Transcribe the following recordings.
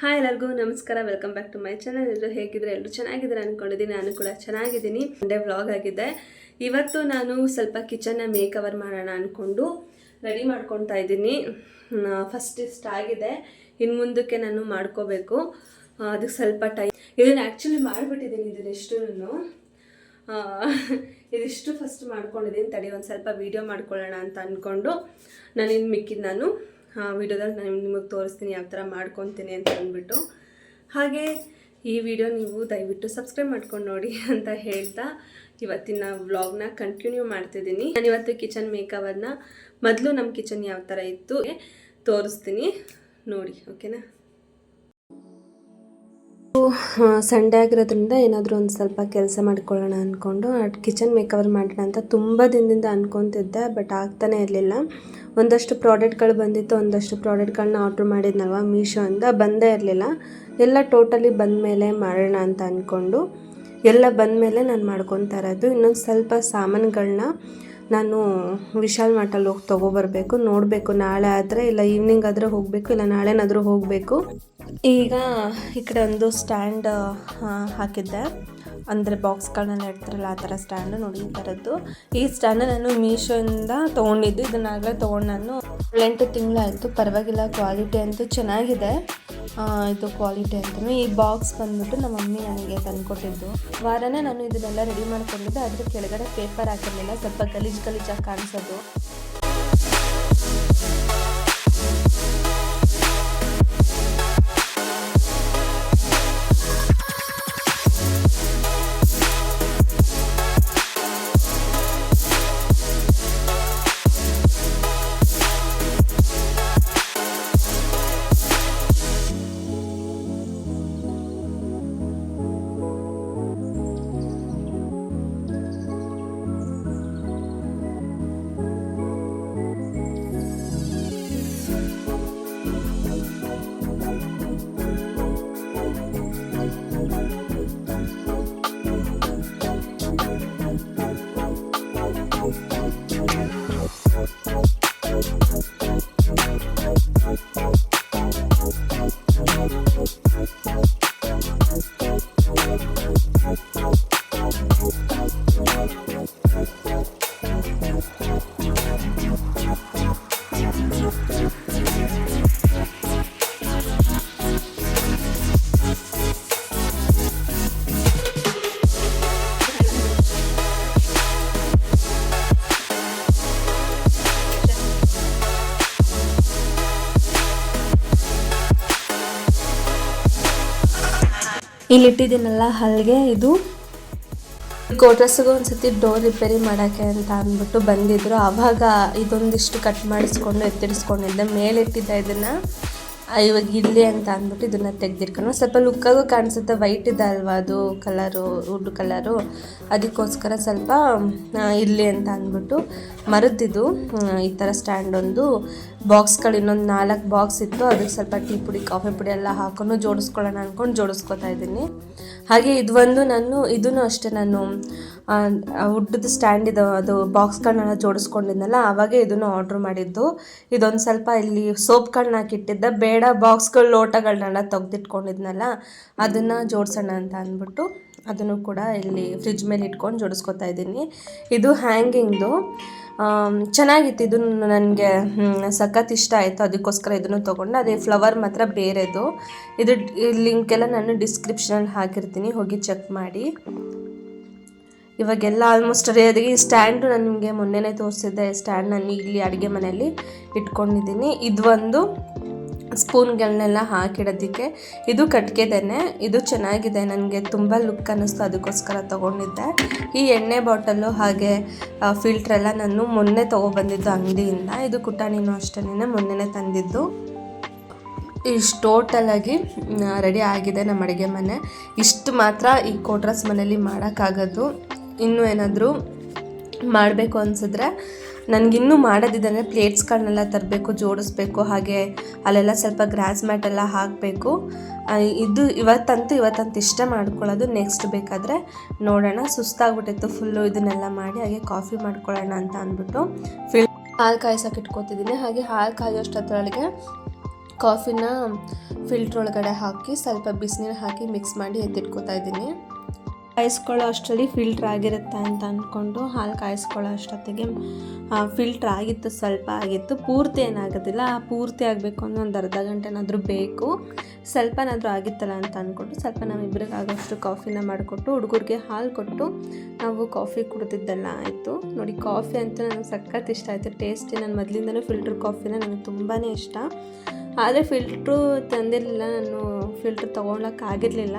Hi ಎಲ್ಲರಿಗೂ ನಮಸ್ಕಾರ, welcome back to my channel. ಎಲ್ಲರೂ ಹೇಗಿದ್ರೆ ಎಲ್ಲರೂ ಚೆನ್ನಾಗಿದ್ದಾರೆ ಅಂದ್ಕೊಂಡಿದ್ದೀನಿ. ನಾನು ಕೂಡ ಚೆನ್ನಾಗಿದ್ದೀನಿ. ಸಂಡೇ ವ್ಲಾಗ್ ಆಗಿದೆ. ಇವತ್ತು ನಾನು ಸ್ವಲ್ಪ ಕಿಚನ್ನ ಮೇಕ್ ಓವರ್ ಮಾಡೋಣ ಅಂದ್ಕೊಂಡು ರೆಡಿ ಮಾಡ್ಕೊತಾ ಇದ್ದೀನಿ. ಫಸ್ಟ್ ಇಷ್ಟ ಆಗಿದೆ, ಇನ್ನು ಮುಂದಕ್ಕೆ ನಾನು ಮಾಡ್ಕೋಬೇಕು. ಅದಕ್ಕೆ ಸ್ವಲ್ಪ ಟೈಮ್. ಇದನ್ನು ಆ್ಯಕ್ಚುಲಿ ಮಾಡಿಬಿಟ್ಟಿದ್ದೀನಿ. ಇದಿಷ್ಟು ಫಸ್ಟ್ ಮಾಡ್ಕೊಂಡಿದ್ದೀನಿ. ತಡಿ ಒಂದು ಸ್ವಲ್ಪ ವೀಡಿಯೋ ಮಾಡ್ಕೊಳ್ಳೋಣ ಅಂತ ಅಂದ್ಕೊಂಡು ನಾನು ಇನ್ನು ಮಿಕ್ಕಿದ್ದು ನಾನು ವಿಡಿಯೋದಲ್ಲಿ ನಾನು ನಿಮಗೆ ತೋರಿಸ್ತೀನಿ ಯಾವ ಥರ ಮಾಡ್ಕೊತೀನಿ ಅಂತ ಅಂದ್ಬಿಟ್ಟು. ಹಾಗೆ ಈ ವಿಡಿಯೋ ನೀವು ದಯವಿಟ್ಟು ಸಬ್ಸ್ಕ್ರೈಬ್ ಮಾಡ್ಕೊಂಡು ನೋಡಿ ಅಂತ ಹೇಳ್ತಾ ಇವತ್ತಿನ ವ್ಲಾಗ್ನ ಕಂಟಿನ್ಯೂ ಮಾಡ್ತಿದ್ದೀನಿ. ನಾನು ಇವತ್ತು ಕಿಚನ್ ಮೇಕವರ್ನ ಮೊದಲು ನಮ್ಮ ಕಿಚನ್ ಯಾವ ಥರ ಇತ್ತು ತೋರಿಸ್ತೀನಿ ನೋಡಿ, ಓಕೆನಾ. ಸಂಡೇ ಆಗಿರೋದ್ರಿಂದ ಏನಾದರೂ ಒಂದು ಸ್ವಲ್ಪ ಕೆಲಸ ಮಾಡ್ಕೊಳ್ಳೋಣ ಅಂದ್ಕೊಂಡು ಕಿಚನ್ ಮೇಕವರ್ ಮಾಡೋಣ ಅಂತ ತುಂಬ ದಿನದಿಂದ ಅಂದ್ಕೊತಿದ್ದೆ, ಬಟ್ ಆಗ್ತಾನೆ ಇರಲಿಲ್ಲ. ಒಂದಷ್ಟು ಪ್ರಾಡಕ್ಟ್ಗಳು ಬಂದಿತ್ತು, ಒಂದಷ್ಟು ಪ್ರಾಡಕ್ಟ್ಗಳನ್ನ ಆರ್ಡ್ರ್ ಮಾಡಿದ್ನಲ್ವ ಮೀಶೋಯಿಂದ, ಬಂದೇ ಇರಲಿಲ್ಲ. ಎಲ್ಲ ಟೋಟಲಿ ಬಂದ ಮೇಲೆ ಮಾಡೋಣ ಅಂತ ಅಂದ್ಕೊಂಡು ಎಲ್ಲ ಬಂದ ಮೇಲೆ ನಾನು ಮಾಡ್ಕೊತಾ ಇರೋದು. ಇನ್ನೊಂದು ಸ್ವಲ್ಪ ಸಾಮಾನುಗಳನ್ನ ನಾನು ವಿಶಾಲ್ ಮಾರ್ಟಲ್ಲಿ ಹೋಗಿ ತೊಗೊಬರ್ಬೇಕು. ನೋಡಬೇಕು, ನಾಳೆ ಆದರೆ ಇಲ್ಲ ಈವ್ನಿಂಗ್ ಆದರೆ ಹೋಗಬೇಕು, ಇಲ್ಲ ನಾಳೆನಾದರೂ ಹೋಗಬೇಕು. ಈಗ ಈ ಕಡೆ ಒಂದು ಸ್ಟ್ಯಾಂಡ್ ಹಾಕಿದ್ದೆ, ಅಂದರೆ ಬಾಕ್ಸ್ಗಳನ್ನೆಲ್ಲ ಇಡ್ತಾರಲ್ಲ ಆ ಥರ ಸ್ಟ್ಯಾಂಡು ನೋಡಿ, ಈ ಥರದ್ದು. ಈ ಸ್ಟ್ಯಾಂಡ್ ನಾನು ಮೀಶೋಯಿಂದ ತೊಗೊಂಡಿದ್ದು. ಇದನ್ನಾಗಲೇ ತೊಗೊಂಡು ನಾನು 8 ತಿಂಗಳಾಯಿತು. ಪರವಾಗಿಲ್ಲ, ಕ್ವಾಲಿಟಿ ಅಂತೂ ಚೆನ್ನಾಗಿದೆ. ಇದು ಕ್ವಾಲಿಟಿ ಅಂತಲೂ. ಈ ಬಾಕ್ಸ್ ಬಂದ್ಬಿಟ್ಟು ನಮ್ಮ ಮಮ್ಮಿ ನನಗೆ ತಂದುಕೊಟ್ಟಿದ್ದು. ವಾರನೇ ನಾನು ಇದನ್ನೆಲ್ಲ ರೆಡಿ ಮಾಡ್ಕೊಂಡಿದ್ದೆ. ಅದ್ರ ಕೆಳಗಡೆ ಪೇಪರ್ ಹಾಕಿರಲಿಲ್ಲ, ಸ್ವಲ್ಪ ಗಲೀಜಾಗಿ ಕಾಣಿಸೋದು. ಇಲ್ಲಿಟ್ಟಿದ್ದೀನಲ್ಲ ಹಲ್ಗೆ, ಇದು ಕೋಟ್ರಸ್ಸಿಗೆ ಒಂದ್ಸತಿ ಡೋರ್ ರಿಪೇರಿ ಮಾಡೋಕ್ಕೆ ಅಂತ ಅಂದ್ಬಿಟ್ಟು ಬಂದಿದ್ರು. ಆವಾಗ ಇದೊಂದಿಷ್ಟು ಕಟ್ ಮಾಡಿಸ್ಕೊಂಡು ಎತ್ತಿಡಿಸ್ಕೊಂಡಿದ್ದೆ. ಮೇಲಿಟ್ಟಿದ್ದೆ ಇದನ್ನು, ಇವಾಗ ಇಲ್ಲಿ ಅಂತ ಅಂದ್ಬಿಟ್ಟು ಇದನ್ನು ತೆಗೆದಿಟ್ಕೊಂಡು ಸ್ವಲ್ಪ ಲುಕ್ಕಾಗೂ ಕಾಣಿಸುತ್ತೆ. ವೈಟ್ ಇದೆ ಅಲ್ವಾ ಅದು ಕಲರು, ವುಡ್ ಕಲರು, ಅದಕ್ಕೋಸ್ಕರ ಸ್ವಲ್ಪ ಇಲ್ಲಿ ಅಂತ ಅಂದ್ಬಿಟ್ಟು ಮರದಿದ್ದು ಈ ಥರ ಸ್ಟ್ಯಾಂಡ್. ಒಂದು ಬಾಕ್ಸ್ಗಳು ಇನ್ನೊಂದು 4 ಬಾಕ್ಸ್ ಇತ್ತು, ಅದಕ್ಕೆ ಸ್ವಲ್ಪ ಟೀ ಪುಡಿ ಕಾಫಿ ಪುಡಿ ಎಲ್ಲ ಹಾಕೊಂಡು ಜೋಡಿಸ್ಕೊಳ್ಳೋಣ ಅಂದ್ಕೊಂಡು ಜೋಡಿಸ್ಕೊತಾ ಇದ್ದೀನಿ. ಹಾಗೆ ಇದನ್ನು ಅಷ್ಟೇ ನಾನು ವುಡ್ದು ಸ್ಟ್ಯಾಂಡ್ ಇದು, ಅದು ಬಾಕ್ಸ್ಗಳನ್ನೆಲ್ಲ ಜೋಡಿಸ್ಕೊಂಡಿದ್ನಲ್ಲ, ಆವಾಗೇ ಇದನ್ನು ಆರ್ಡ್ರ್ ಮಾಡಿದ್ದು. ಇದೊಂದು ಸ್ವಲ್ಪ ಇಲ್ಲಿ ಸೋಪ್ಗಳನ್ನ ಹಾಕಿಟ್ಟಿದ್ದೆ, ಬೇಡ ಬಾಕ್ಸ್ಗಳು ಲೋಟಗಳನ್ನೆಲ್ಲ ತೆಗೆದಿಟ್ಕೊಂಡಿದ್ನಲ್ಲ ಅದನ್ನು ಜೋಡಿಸೋಣ ಅಂತ ಅಂದ್ಬಿಟ್ಟು ಅದನ್ನು ಕೂಡ ಇಲ್ಲಿ ಫ್ರಿಜ್ ಮೇಲೆ ಇಟ್ಕೊಂಡು ಜೋಡಿಸ್ಕೊತಾ ಇದ್ದೀನಿ. ಇದು ಹ್ಯಾಂಗಿಂಗ್ದು ಚೆನ್ನಾಗಿತ್ತು. ಇದು ನನಗೆ ಸಖತ್ ಇಷ್ಟ ಆಯಿತು, ಅದಕ್ಕೋಸ್ಕರ ಇದನ್ನು ತೊಗೊಂಡು. ಅದೇ ಫ್ಲವರ್ ಮಾತ್ರ ಬೇರೆದು. ಇದು ಲಿಂಕೆಲ್ಲ ನಾನು ಡಿಸ್ಕ್ರಿಪ್ಷನಲ್ಲಿ ಹಾಕಿರ್ತೀನಿ, ಹೋಗಿ ಚೆಕ್ ಮಾಡಿ. ಇವಾಗೆಲ್ಲ ಆಲ್ಮೋಸ್ಟ್ ರೆಡಿ. ಈ ಸ್ಟ್ಯಾಂಡು ನಾನು ನಿಮಗೆ ಮೊನ್ನೆನೇ ತೋರಿಸಿದ್ದೆ. ಸ್ಟ್ಯಾಂಡ್ ನಾನು ಇಲ್ಲಿ ಅಡುಗೆ ಮನೆಯಲ್ಲಿ ಇಟ್ಕೊಂಡಿದ್ದೀನಿ. ಇದು ಒಂದು ಸ್ಪೂನ್ಗಳನ್ನೆಲ್ಲ ಹಾಕಿಡೋದಕ್ಕೆ. ಇದು ಕಟ್ಗೆದೇನೆ, ಇದು ಚೆನ್ನಾಗಿದೆ, ನನಗೆ ತುಂಬ ಲುಕ್ ಅನ್ನಿಸ್ತು, ಅದಕ್ಕೋಸ್ಕರ ತೊಗೊಂಡಿದ್ದೆ. ಈ ಎಣ್ಣೆ ಬಾಟಲು ಹಾಗೆ ಫಿಲ್ಟ್ರೆಲ್ಲ ನಾನು ಮೊನ್ನೆ ತೊಗೊಬಂದಿದ್ದು ಅಂಗಡಿಯಿಂದ. ಇದು ಕುಟಾಣಿನೂ ಅಷ್ಟೇ ಮೊನ್ನೆನೇ ತಂದಿದ್ದು. ಇಷ್ಟು ಟೋಟಲಾಗಿ ರೆಡಿ ಆಗಿದೆ ನಮ್ಮ ಅಡುಗೆ ಮನೆ. ಇಷ್ಟು ಮಾತ್ರ ಈ ಕೋಟ್ರಸ್ ಮನೇಲಿ ಮಾಡೋಕ್ಕಾಗೋದು. ಇನ್ನೂ ಏನಾದರೂ ಮಾಡಬೇಕು ಅನಿಸಿದ್ರೆ ನನಗಿನ್ನೂ ಮಾಡೋದಿದ್ದಾನೆ. ಪ್ಲೇಟ್ಸ್ಗಳನ್ನೆಲ್ಲ ತರಬೇಕು, ಜೋಡಿಸ್ಬೇಕು, ಹಾಗೆ ಅಲ್ಲೆಲ್ಲ ಸ್ವಲ್ಪ ಗ್ರಾಸ್ ಮ್ಯಾಟೆಲ್ಲ ಹಾಕಬೇಕು. ಇದು ಇವತ್ತಂತೂ ಇಷ್ಟ ಮಾಡ್ಕೊಳ್ಳೋದು. ನೆಕ್ಸ್ಟ್ ಬೇಕಾದರೆ ನೋಡೋಣ. ಸುಸ್ತಾಗ್ಬಿಟ್ಟಿತ್ತು ಫುಲ್ಲು ಇದನ್ನೆಲ್ಲ ಮಾಡಿ. ಹಾಗೆ ಕಾಫಿ ಮಾಡ್ಕೊಳ್ಳೋಣ ಅಂತ ಅಂದ್ಬಿಟ್ಟು ಹಾಲು ಕಾಯಿಸೋಕೆ ಇಟ್ಕೊತಿದ್ದೀನಿ. ಹಾಗೆ ಹಾಲು ಕಾಯೋಷ್ಟೊತ್ತೊಳಗೆ ಕಾಫಿನ ಫಿಲ್ಟ್ರ್ ಒಳಗಡೆ ಹಾಕಿ ಸ್ವಲ್ಪ ಬಿಸಿನೀರು ಹಾಕಿ ಮಿಕ್ಸ್ ಮಾಡಿ ಎತ್ತಿಟ್ಕೋತಾ ಇದ್ದೀನಿ. ಕಾಯಿಸ್ಕೊಳ್ಳೋ ಅಷ್ಟರಲ್ಲಿ ಫಿಲ್ಟ್ರ್ ಆಗಿರುತ್ತೆ ಅಂತ ಅಂದ್ಕೊಂಡು ಹಾಲು ಕಾಯಿಸ್ಕೊಳ್ಳೋ ಅಷ್ಟೊತ್ತಿಗೆ ಫಿಲ್ಟ್ರ್ ಆಗಿತ್ತು, ಸ್ವಲ್ಪ ಆಗಿತ್ತು, ಪೂರ್ತಿ ಏನಾಗೋದಿಲ್ಲ. ಪೂರ್ತಿ ಆಗಬೇಕು ಅಂದರೆ ಒಂದು ಅರ್ಧ ಗಂಟೆನಾದರೂ ಬೇಕು. ಸ್ವಲ್ಪನಾದರೂ ಆಗಿತ್ತಲ್ಲ ಅಂತ ಅಂದ್ಕೊಂಡು ಸ್ವಲ್ಪ ನಮ್ಮಿಬ್ಬರಿಗೆ ಆಗೋಷ್ಟು ಕಾಫಿನ ಮಾಡಿಕೊಟ್ಟು ಹುಡುಗರಿಗೆ ಹಾಲು ಕೊಟ್ಟು ನಾವು ಕಾಫಿ ಕುಡಿದಿದ್ದೆಲ್ಲ ಆಯಿತು. ನೋಡಿ, ಕಾಫಿ ಅಂತೂ ನನಗೆ ಸಖತ್ ಇಷ್ಟ ಆಯಿತು, ಟೇಸ್ಟಿ. ನಾನು ಮೊದಲಿಂದನೂ ಫಿಲ್ಟ್ರ್ ಕಾಫಿನ ನನಗೆ ತುಂಬಾ ಇಷ್ಟ. ಆದರೆ ಫಿಲ್ಟ್ರು ತಂದಿರಲಿಲ್ಲ, ನಾನು ಫಿಲ್ಟ್ರ್ ತೊಗೊಳಕ್ಕಾಗಿರಲಿಲ್ಲ.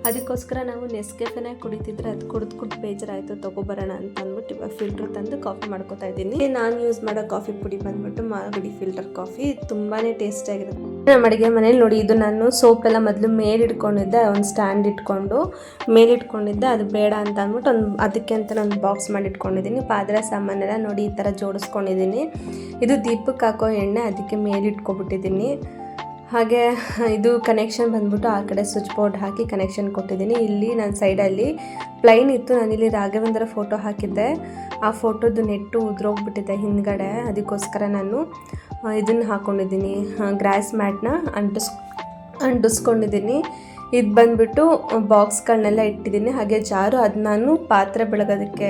ಅದಕ್ಕೋಸ್ಕರ ನಾವು ನೆಸ್ಕೆಫೆನೇ ಕುಡಿತಿದ್ರೆ ಅದು ಕುಡಿದು ಬೇಜಾರಾಯಿತು, ತೊಗೊಬರೋಣ ಅಂತ ಅಂದ್ಬಿಟ್ಟು ಇವಾಗ ಫಿಲ್ಟ್ರ್ ತಂದು ಕಾಫಿ ಮಾಡ್ಕೊತಾ ಇದ್ದೀನಿ. ನಾನು ಯೂಸ್ ಮಾಡೋ ಕಾಫಿ ಪುಡಿ ಬಂದ್ಬಿಟ್ಟು ಮಾಲ್ಗುಡಿ ಫಿಲ್ಟರ್ ಕಾಫಿ, ತುಂಬಾ ಟೇಸ್ಟಿಯಾಗಿರುತ್ತೆ. ನಮ್ಮ ಅಡುಗೆ ಮನೇಲಿ ನೋಡಿ, ಇದು ನಾನು ಸೋಪೆಲ್ಲ ಮೊದಲು ಮೇಲಿಟ್ಕೊಂಡಿದ್ದೆ, ಒಂದು ಸ್ಟ್ಯಾಂಡ್ ಇಟ್ಕೊಂಡು ಮೇಲಿಟ್ಕೊಂಡಿದ್ದೆ. ಅದು ಬೇಡ ಅಂತ ಅಂದ್ಬಿಟ್ಟು ಅದಕ್ಕೆ ಅಂತ ನಾನು ಬಾಕ್ಸ್ ಮಾಡಿ ಇಟ್ಕೊಂಡಿದ್ದೀನಿ. ಪಾತ್ರೆ ಸಾಮಾನೆಲ್ಲ ನೋಡಿ ಈ ಥರ ಜೋಡಿಸ್ಕೊಂಡಿದ್ದೀನಿ. ಇದು ದೀಪಕ್ಕೆ ಹಾಕೋ ಎಣ್ಣೆ, ಅದಕ್ಕೆ ಮೇಲಿಟ್ಕೊಬಿಟ್ಟಿದ್ದೀನಿ. ಹಾಗೆ ಇದು ಕನೆಕ್ಷನ್ ಬಂದ್ಬಿಟ್ಟು ಆ ಕಡೆ ಸ್ವಿಚ್ ಬೋರ್ಡ್ ಹಾಕಿ ಕನೆಕ್ಷನ್ ಕೊಟ್ಟಿದ್ದೀನಿ. ಇಲ್ಲಿ ನನ್ನ ಸೈಡಲ್ಲಿ ಪ್ಲೈನ್ ಇತ್ತು, ನಾನಿಲ್ಲಿ ರಾಘವೇಂದ್ರ ಫೋಟೋ ಹಾಕಿದ್ದೆ, ಆ ಫೋಟೋದು ನೆಟ್ಟು ಉದ್ರೋಗ್ಬಿಟ್ಟಿದೆ ಹಿಂದ್ಗಡೆ. ಅದಕ್ಕೋಸ್ಕರ ನಾನು ಇದನ್ನು ಹಾಕ್ಕೊಂಡಿದ್ದೀನಿ, ಗ್ರಾಸ್ ಮ್ಯಾಟ್ನ ಅಂಟಿಸ್ಕೊಂಡಿದ್ದೀನಿ. ಇದು ಬಂದುಬಿಟ್ಟು ಬಾಕ್ಸ್ಗಳನ್ನೆಲ್ಲ ಇಟ್ಟಿದ್ದೀನಿ. ಹಾಗೆ ಜಾರು, ಅದು ನಾನು ಪಾತ್ರೆ ಬೆಳಗೋದಕ್ಕೆ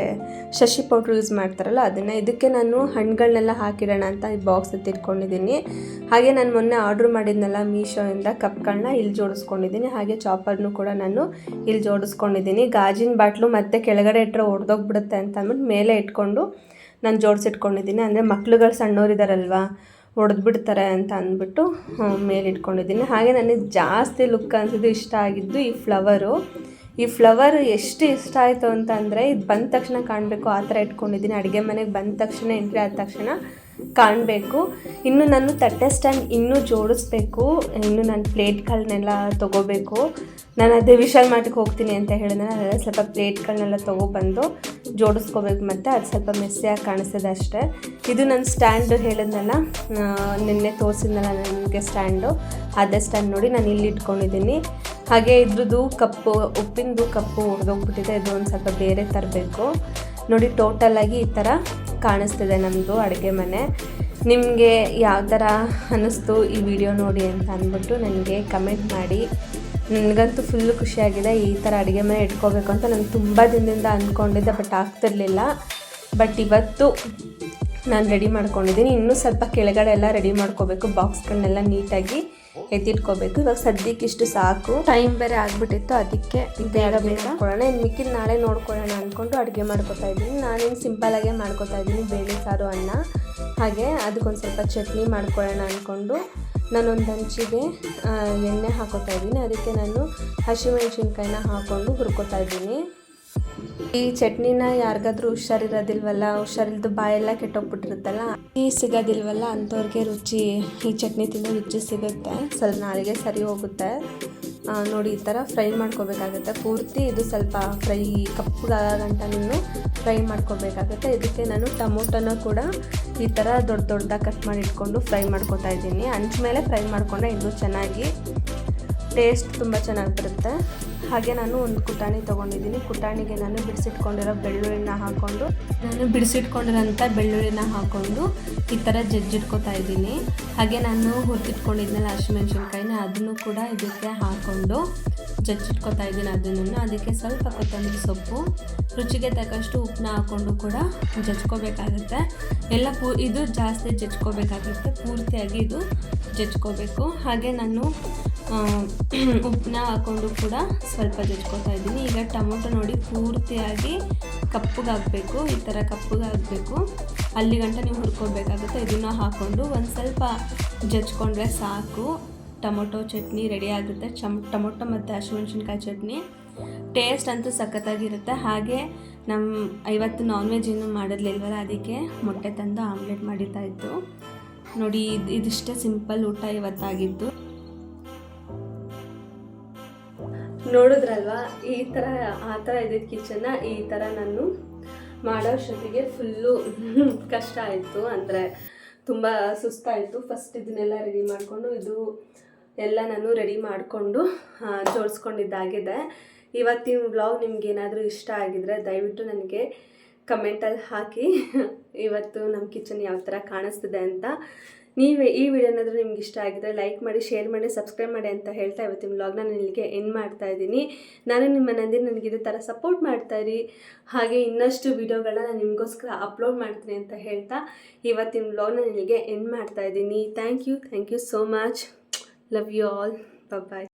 ಶಶಿ ಪೌಡ್ರ್ ಯೂಸ್ ಮಾಡ್ತಾರಲ್ಲ ಅದನ್ನು, ಇದಕ್ಕೆ ನಾನು ಹಣ್ಣುಗಳನ್ನೆಲ್ಲ ಹಾಕಿಡೋಣ ಅಂತ ಈ ಬಾಕ್ಸ್ ಎತ್ತಿಟ್ಕೊಂಡಿದ್ದೀನಿ. ಹಾಗೆ ನಾನು ಮೊನ್ನೆ ಆರ್ಡ್ರ್ ಮಾಡಿದ್ನಲ್ಲ ಮೀಶೋಯಿಂದ ಕಪ್ಗಳನ್ನ ಇಲ್ಲಿ ಜೋಡಿಸ್ಕೊಂಡಿದ್ದೀನಿ. ಹಾಗೆ ಚಾಪರ್ನು ಕೂಡ ನಾನು ಇಲ್ಲಿ ಜೋಡಿಸ್ಕೊಂಡಿದ್ದೀನಿ. ಗಾಜಿನ ಬಾಟ್ಲು ಮತ್ತೆ ಕೆಳಗಡೆ ಇಟ್ಟರೆ ಒಡೆದೋಗ್ಬಿಡುತ್ತೆ ಅಂತ ಅಂದ್ಬಿಟ್ಟು ಮೇಲೆ ಇಟ್ಕೊಂಡು ನಾನು ಜೋಡಿಸಿಟ್ಕೊಂಡಿದ್ದೀನಿ. ಅಂದರೆ ಮಕ್ಳುಗಳು ಸಣ್ಣವರಿದ್ದಾರಲ್ವ, ಹೊಡೆದ್ಬಿಡ್ತಾರೆ ಅಂತ ಅಂದ್ಬಿಟ್ಟು ಮೇಲಿಟ್ಕೊಂಡಿದ್ದೀನಿ. ಹಾಗೆ ನನಗೆ ಜಾಸ್ತಿ ಲುಕ್ ಅನ್ಸಿದ್ದು ಇಷ್ಟ ಆಗಿದ್ದು ಈ ಫ್ಲವರು ಎಷ್ಟು ಇಷ್ಟ ಆಯಿತು ಅಂತ ಅಂದರೆ, ಇದು ಬಂದ ತಕ್ಷಣ ಕಾಣಬೇಕು ಆ ಥರ ಇಟ್ಕೊಂಡಿದ್ದೀನಿ. ಅಡುಗೆ ಮನೆಗೆ ಬಂದ ತಕ್ಷಣ ಎಂಟ್ರಿ ಆದ ತಕ್ಷಣ ಕಾಣಬೇಕು. ಇನ್ನು ನಾನು ತಟ್ಟೆ ಸ್ಟ್ಯಾಂಡ್ ಇನ್ನೂ ಜೋಡಿಸ್ಬೇಕು, ಇನ್ನು ನಾನು ಪ್ಲೇಟ್ಗಳನ್ನೆಲ್ಲ ತೊಗೋಬೇಕು. ನಾನು ಅದೇ ವಿಶಾಲ್ ಮಾರ್ಟಿಗೆ ಹೋಗ್ತೀನಿ ಅಂತ ಹೇಳಿದ್ರೆ ಅದೆಲ್ಲ ಸ್ವಲ್ಪ ಪ್ಲೇಟ್ಗಳನ್ನೆಲ್ಲ ತೊಗೊಬಂದು ಜೋಡಿಸ್ಕೋಬೇಕು. ಮತ್ತು ಅದು ಸ್ವಲ್ಪ ಮೆಸ್ಸಿಯಾಗಿ ಕಾಣಿಸ್ತದೆ ಅಷ್ಟೇ. ಇದು ನನ್ನ ಸ್ಟ್ಯಾಂಡು ಹೇಳಿದ್ನಲ್ಲ, ನಿನ್ನೆ ತೋರಿಸಿದ್ನಲ್ಲ ನನಗೆ ಸ್ಟ್ಯಾಂಡು, ಅದೇ ಸ್ಟ್ಯಾಂಡ್ ನೋಡಿ ನಾನು ಇಲ್ಲಿ ಇಟ್ಕೊಂಡಿದ್ದೀನಿ. ಹಾಗೆ ಇದ್ರದ್ದು ಕಪ್ಪು, ಉಪ್ಪಿನದು ಕಪ್ಪು ಹೊಡೆದೋಗ್ಬಿಟ್ಟಿದೆ, ಇದು ಒಂದು ಸ್ವಲ್ಪ ಬೇರೆ ತರಬೇಕು. ನೋಡಿ, ಟೋಟಲಾಗಿ ಈ ಥರ ಕಾಣಿಸ್ತಿದೆ ನಮ್ಮದು ಅಡುಗೆ ಮನೆ. ನಿಮಗೆ ಯಾವ ಥರ ಅನ್ನಿಸ್ತು ಈ ವಿಡಿಯೋ ನೋಡಿ ಅಂತ ಅಂದ್ಬಿಟ್ಟು ನನಗೆ ಕಮೆಂಟ್ ಮಾಡಿ. ನನಗಂತೂ ಫುಲ್ಲು ಖುಷಿಯಾಗಿದೆ. ಈ ಥರ ಅಡುಗೆ ಮನೆ ಇಟ್ಕೋಬೇಕು ಅಂತ ನಾನು ತುಂಬ ದಿನದಿಂದ ಅಂದ್ಕೊಂಡಿದ್ದೆ, ಬಟ್ ಆಗ್ತಿರ್ಲಿಲ್ಲ. ಬಟ್ ಇವತ್ತು ನಾನು ರೆಡಿ ಮಾಡ್ಕೊಂಡಿದ್ದೀನಿ. ಇನ್ನೂ ಸ್ವಲ್ಪ ಕೆಳಗಡೆ ಎಲ್ಲ ರೆಡಿ ಮಾಡ್ಕೋಬೇಕು, ಬಾಕ್ಸ್ಗಳನ್ನೆಲ್ಲ ನೀಟಾಗಿ ಎತ್ತಿಟ್ಕೋಬೇಕು. ಇವಾಗ ಸದ್ಯಕ್ಕೆ ಇಷ್ಟು ಸಾಕು, ಟೈಮ್ ಬೇರೆ ಆಗಿಬಿಟ್ಟಿತ್ತು, ಅದಕ್ಕೆ ಬೇಗ ಮಾಡ್ಕೊಳ್ಳೋಣ. ಇನ್ನು ಮಿಕ್ಕಿದ ನಾಳೆ ನೋಡ್ಕೊಳ್ಳೋಣ ಅಂದ್ಕೊಂಡು ಅಡುಗೆ ಮಾಡ್ಕೊತಾ ಇದ್ದೀನಿ. ನಾನೇನು ಸಿಂಪಲಾಗೇ ಮಾಡ್ಕೊತಾ ಇದ್ದೀನಿ, ಬೇಳೆ ಸಾರು, ಅನ್ನ. ಹಾಗೆ ಅದಕ್ಕೊಂದು ಸ್ವಲ್ಪ ಚಟ್ನಿ ಮಾಡ್ಕೊಳ್ಳೋಣ ಅಂದ್ಕೊಂಡು ನಾನೊಂದು ಹಂಚಿಗೆ ಎಣ್ಣೆ ಹಾಕೋತಾ ಇದ್ದೀನಿ. ಅದಕ್ಕೆ ನಾನು ಹಸಿಮೆಣ್ಸಿನ್ಕಾಯಿನ ಹಾಕ್ಕೊಂಡು ಹುರ್ಕೋತಾ ಇದ್ದೀನಿ. ಈ ಚಟ್ನಿನ ಯಾರಿಗಾದ್ರೂ ಹುಷಾರಿಲ್ಲದ ಬಾಯೆಲ್ಲ ಕೆಟ್ಟೋಗ್ಬಿಟ್ಟಿರುತ್ತಲ್ಲ, ಈ ಸಿಗೋದಿಲ್ವಲ್ಲ ಅಂಥವ್ರಿಗೆ ಈ ಚಟ್ನಿ ತಿನ್ನೋ ರುಚಿ ಸಿಗುತ್ತೆ. ಸ್ವಲ್ಪ ನಾಳೆಗೆ ಸರಿ ಹೋಗುತ್ತೆ. ನೋಡಿ, ಈ ಥರ ಫ್ರೈ ಮಾಡ್ಕೋಬೇಕಾಗುತ್ತೆ ಪೂರ್ತಿ. ಇದು ಸ್ವಲ್ಪ ಫ್ರೈ ಕಪ್ಪುಗಂಟ ಫ್ರೈ ಮಾಡ್ಕೋಬೇಕಾಗುತ್ತೆ. ಇದಕ್ಕೆ ನಾನು ಟೊಮೊಟೊನ ಕೂಡ ಈ ಥರ ದೊಡ್ಡದಾಗಿ ಕಟ್ ಮಾಡಿ ಇಟ್ಕೊಂಡು ಫ್ರೈ ಮಾಡ್ಕೊತಾ ಇದ್ದೀನಿ. ಹಂಚ ಮೇಲೆ ಫ್ರೈ ಮಾಡಿಕೊಂಡ್ರೆ ಇನ್ನೂ ಚೆನ್ನಾಗಿ ಟೇಸ್ಟ್ ತುಂಬ ಚೆನ್ನಾಗಿ ಬರುತ್ತೆ. ಹಾಗೆ ನಾನು ಒಂದು ಕುಟಾಣಿ ತೊಗೊಂಡಿದ್ದೀನಿ. ಕುಟಾಣಿಗೆ ನಾನು ಬಿಡಿಸಿಟ್ಕೊಂಡಿರೋಂಥ ಬೆಳ್ಳುಳ್ಳಿನ ಹಾಕ್ಕೊಂಡು ಈ ಥರ ಜಜ್ಜಿಟ್ಕೊತಾ ಇದ್ದೀನಿ. ಹಾಗೆ ನಾನು ಹುರಿದಿಟ್ಕೊಂಡಿದ್ನಲ್ಲ ಹಸಿಮೆಣ್ಸಿನ್ಕಾಯಿನ, ಅದನ್ನು ಕೂಡ ಇದಕ್ಕೆ ಹಾಕ್ಕೊಂಡು ಜಜ್ಜಿಟ್ಕೊತಾ ಇದ್ದೀನಿ. ಅದಕ್ಕೆ ಸ್ವಲ್ಪ ಕೊತ್ತಂಬರಿ ಸೊಪ್ಪು, ರುಚಿಗೆ ತಕ್ಕಷ್ಟು ಉಪ್ಪನ್ನ ಹಾಕ್ಕೊಂಡು ಕೂಡ ಜಜ್ಕೋಬೇಕಾಗುತ್ತೆ. ಎಲ್ಲ ಇದು ಜಾಸ್ತಿ ಜಜ್ಕೋಬೇಕಾಗುತ್ತೆ, ಪೂರ್ತಿಯಾಗಿ ಇದು ಜಜ್ಕೋಬೇಕು. ಹಾಗೆ ನಾನು ಉಪ್ಪನ್ನ ಹಾಕ್ಕೊಂಡು ಕೂಡ ಸ್ವಲ್ಪ ಜಜ್ಕೋತಾ ಇದ್ದೀನಿ. ಈಗ ಟೊಮೊಟೊ ನೋಡಿ ಪೂರ್ತಿಯಾಗಿ ಕಪ್ಪಗಾಗಬೇಕು, ಈ ಥರ ಕಪ್ಪಗಾಗಬೇಕು, ಅಲ್ಲಿ ಗಂಟ ನೀವು ಹುರ್ಕೋಬೇಕಾಗುತ್ತೆ. ಇದನ್ನು ಹಾಕ್ಕೊಂಡು ಒಂದು ಸ್ವಲ್ಪ ಜಜ್ಕೊಂಡ್ರೆ ಸಾಕು, ಟೊಮೊಟೊ ಚಟ್ನಿ ರೆಡಿ ಆಗುತ್ತೆ. ಟೊಮೊಟೊ ಮತ್ತು ಹಸಿಮೆಣ್ಸಿನ್ಕಾಯಿ ಚಟ್ನಿ ಟೇಸ್ಟ್ ಅಂತೂ ಸಖತ್ತಾಗಿರುತ್ತೆ. ಹಾಗೆ ಇವತ್ತು ನಾನ್ ವೆಜ್ ಇನ್ನೂ ಮಾಡಿರ್ಲಿಲ್ವಲ್ಲ, ಅದಕ್ಕೆ ಮೊಟ್ಟೆ ತಂದು ಆಮ್ಲೆಟ್ ಮಾಡಿದ್ದಾಯಿತು. ನೋಡಿ, ಇದಿಷ್ಟೇ ಸಿಂಪಲ್ ಊಟ ಇವತ್ತಾಗಿದ್ದು. ನೋಡಿದ್ರಲ್ವ, ಆ ಥರ ಇದೆ ಕಿಚನ್ನ. ಈ ಥರ ನಾನು ಮಾಡೋ ಅಷ್ಟೊತ್ತಿಗೆ ಫುಲ್ಲು ಕಷ್ಟ ಆಯಿತು, ಅಂದರೆ ತುಂಬ ಸುಸ್ತಾಯಿತು. ಫಸ್ಟ್ ಇದನ್ನೆಲ್ಲ ರೆಡಿ ಮಾಡಿಕೊಂಡು ಇದು ಎಲ್ಲ ನಾನು ರೆಡಿ ಮಾಡಿಕೊಂಡು ಜೋಡಿಸ್ಕೊಂಡಿದ್ದಾಗಿದೆ. ಇವತ್ತಿನ ವ್ಲಾಗ್ ನಿಮ್ಗೇನಾದರೂ ಇಷ್ಟ ಆಗಿದರೆ ದಯವಿಟ್ಟು ನನಗೆ ಕಮೆಂಟಲ್ಲಿ ಹಾಕಿ, ಇವತ್ತು ನಮ್ಮ ಕಿಚನ್ ಯಾವ ಥರ ಕಾಣಿಸ್ತಿದೆ ಅಂತ. ನೀವೇ ಈ ವಿಡಿಯೋ ಏನಾದರೂ ನಿಮ್ಗೆ ಇಷ್ಟ ಆಗಿದ್ರೆ ಲೈಕ್ ಮಾಡಿ, ಶೇರ್ ಮಾಡಿ, ಸಬ್ಸ್ಕ್ರೈಬ್ ಮಾಡಿ ಅಂತ ಹೇಳ್ತಾ ಇವತ್ತಿನ ವ್ಲಾಗ್ನ ನಾನು ಇಲ್ಲಿಗೆ ಎಂಡ್ ಮಾಡ್ತಾ ಇದ್ದೀನಿ. ನಾನು ನಿಮ್ಮ ನಂದಿನಿ, ನನಗೆ ಇದೇ ಥರ ಸಪೋರ್ಟ್ ಮಾಡ್ತಾಯಿರಿ. ಹಾಗೆ ಇನ್ನಷ್ಟು ವಿಡಿಯೋಗಳನ್ನ ನಾನು ನಿಮಗೋಸ್ಕರ ಅಪ್ಲೋಡ್ ಮಾಡ್ತೀನಿ ಅಂತ ಹೇಳ್ತಾ ಇವತ್ತಿನ ವ್ಲಾಗ್ನ ಇಲ್ಲಿಗೆ ಎಂಡ್ ಮಾಡ್ತಾ ಇದ್ದೀನಿ. Thank you so much. Love you all. Bye.